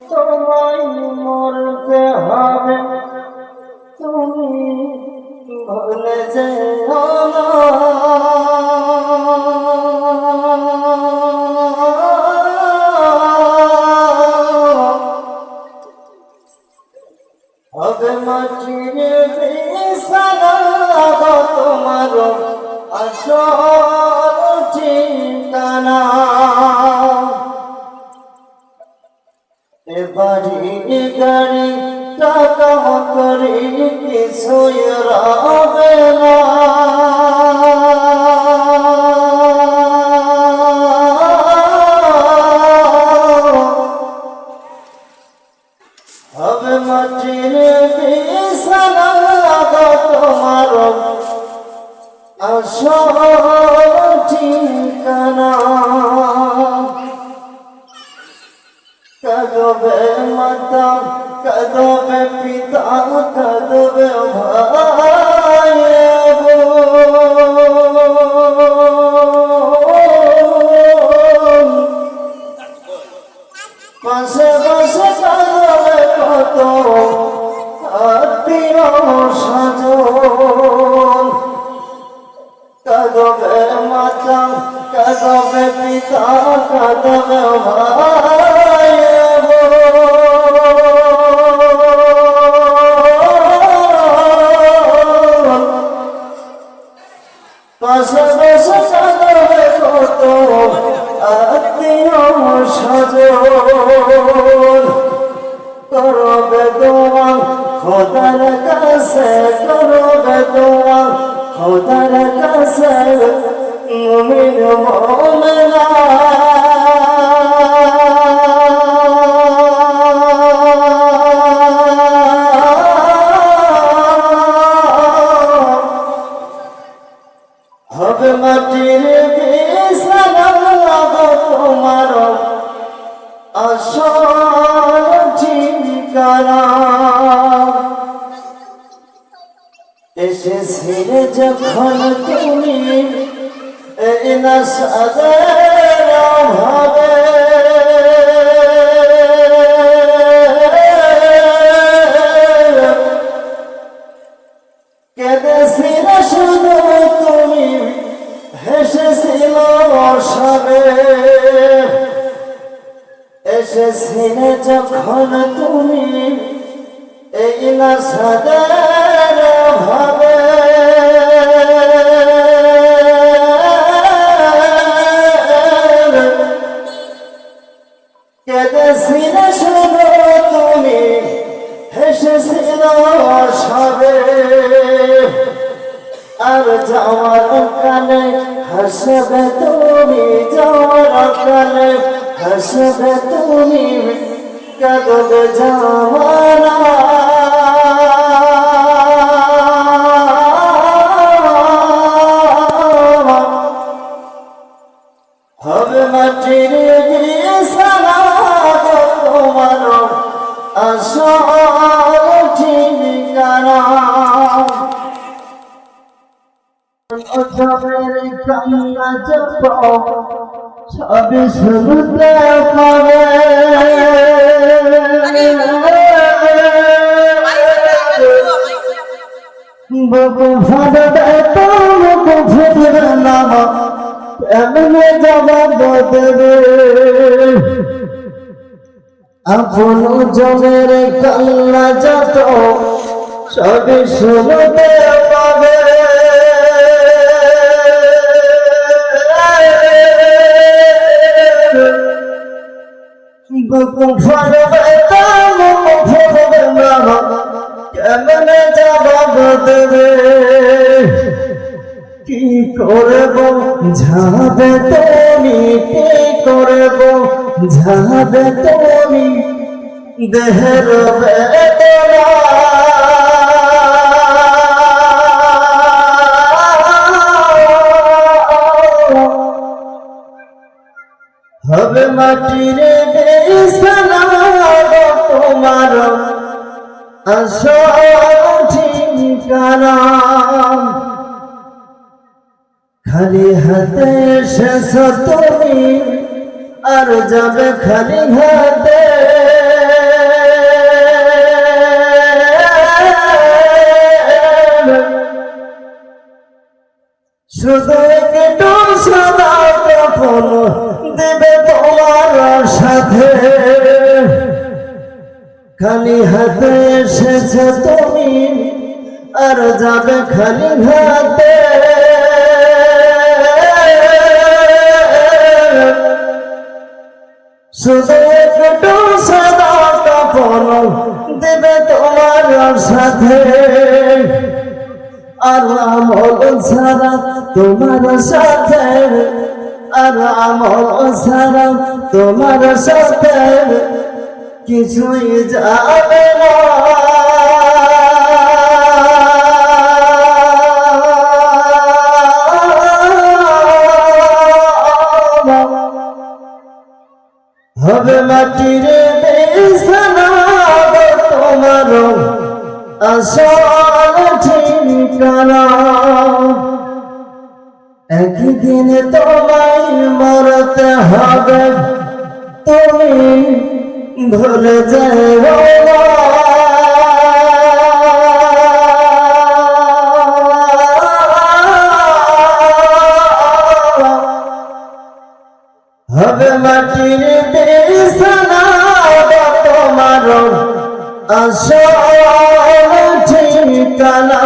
তোমায় মরতে হবে, তুমি ভুলে যেও না। হবে মাটির বিছানা গো তোমার আসল ঠিকানা। এবারে গাড়ি টাকা করে কিছুই রবে না। হবে মাটির বিছানা গো তোমার আসল ঠিকানা। কাঁদবে মাতা, কাঁদবে পিতা, কাঁদবে ভাই বোন। পাশে পাশে কাঁদবে কত আত্মীয় স্বজন। কাঁদবে মাতা, কাঁদবে পিতা, কাঁদবে ভাই। পাশে বসে কাঁদবে কত আত্মীয় স্বজন। করবে দোয়া খোদার কাছে, করবে দোয়া খোদার কাছে মুমিন মুমিনা। হবে মাটির বিছানা গো তোমার আসল ঠিকানা। এসেছিলে যখন তুমি এই না সাদের অভাবে, কেঁদেছিলে শুধু তুমি, হেসেছিল সবে। এসেছিলে যখন তুমি এই না সাদের ভাবে, কেঁদেছিলে শুধু তুমি, হেসেছিল সবে। আর যাওয়ার কালে হাসবে তুমি, যাওয়ার কালে হাসবে তুমি, কাঁদবে জামানা। হবে মাটির বিছানা গো তোমার আসল ঠিকানা। জমের কান্না জপ সবই শুনতে পাবে। বুকু ফাটবে তো বুকু ফুটবে না, এমনি জবাব দেবে। আপন জমের কান্না যত সবই শুনতে পাবে। বুকু ফাটবে তো বুকু ফুটবে না, কেমনে জবাব দেবে। কি করব ঝাবে তুমি, কি করব ঝাবে তুমি, দেহের বেদনা। হবে মাটির বিছানা গো তোমার আসল ঠিকানা। খালি হাতে এসেছো তুমি, আর যাবে খালি হাতে। খালি হাতে এসেছো তুমি আর যাবে খালি হাতে শুধু একটু সাদা কাপড় দেবে তোমার সাথে আর আমল ছাড়া তোমার সাথে আর আমল ছাড়া তোমার সাথে কিছুই যাবে না হবে মাটির বিছানা তোমার আসল ঠিকানা একদিন তোমায় মরতে হবে তুমি ভুলে যাও না হবে মাটির বিছানা তোমার আসল ঠিকানা